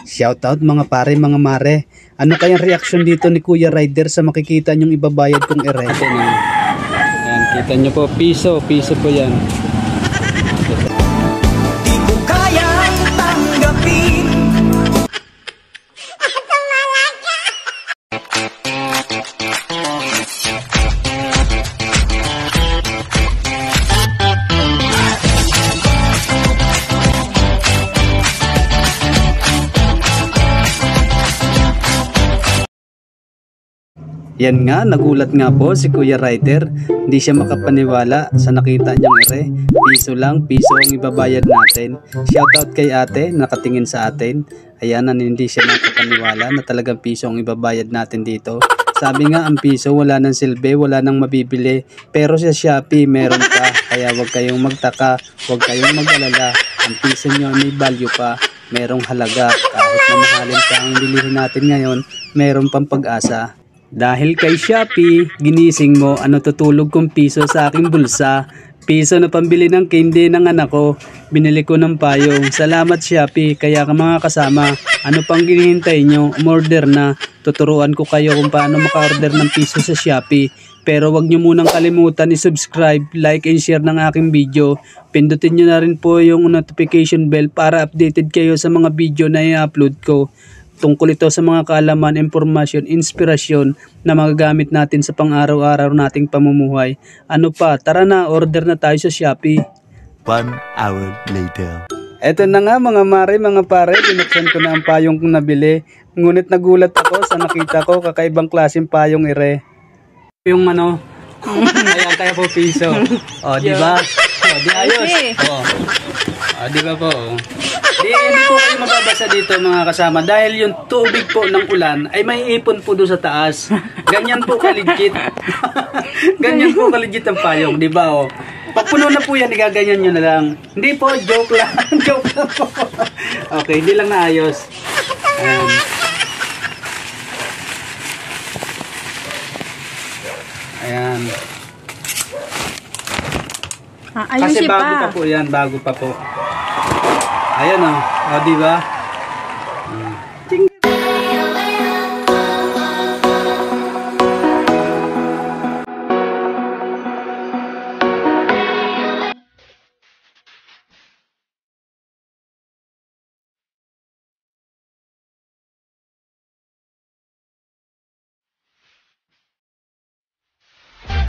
Shoutout mga pare, mga mare. Ano kayang reaksyon dito ni Kuya Rider sa makikita nyong ibabayad kong ere? Ayan, kita nyo po, piso po yan. Di ko kayang tanggapin. Yan nga, nagulat nga po si Kuya Rider. Hindi siya makapaniwala sa nakita niyang ere. Piso lang, piso ang ibabayad natin. Shoutout kay ate, nakatingin sa atin. Ayan, hindi siya makapaniwala na talagang piso ang ibabayad natin dito. Sabi nga, ang piso wala nang silbi, wala nang mabibili. Pero sa Shopee meron pa. Kaya wag kayong magtaka, wag kayong mag-alala. Ang piso nyo may value pa, merong halaga. Kahit na mahalin pa ang bilihin natin ngayon, meron pang pag-asa. Dahil kay Shopee, ginising mo ano tutulog kong piso sa aking bulsa. Piso na pambili ng candy ng anak ko. Binili ko ng payong. Salamat Shopee. Kaya ka mga kasama, ano pang ginihintay nyo? Umorder na. Tuturuan ko kayo kung paano maka-order ng piso sa Shopee. Pero wag nyo munang kalimutan i-subscribe, like and share ng aking video. Pindutin nyo na rin po yung notification bell para updated kayo sa mga video na i-upload ko. Tungkol ito sa mga kaalaman, impormasyon, inspirasyon na magagamit natin sa pang-araw-araw nating pamumuhay. Ano pa, tara na, order na tayo sa Shopee. 1 hour later. Eto na nga mga mare, mga pare, binuksan ko na ang payong kong nabili. Ngunit nagulat ako sa nakita ko kakaibang klaseng payong ere. Yung ano, kaya po piso. O, di ba? O, di ayos. O, di ba po? Hindi po kayo mababasa dito mga kasama dahil yung tubig po ng ulan ay may ipon po doon sa taas. Ganyan po kaligit. Ganyan po kaligit ang payong, di ba? O, pag puno na po yan, igaganyan nyo na lang. Hindi po, joke lang. Joke lang po. Okay, hindi lang naayos. Ayan. Kasi bago pa po yan, bago pa po. Ayan o, di ba?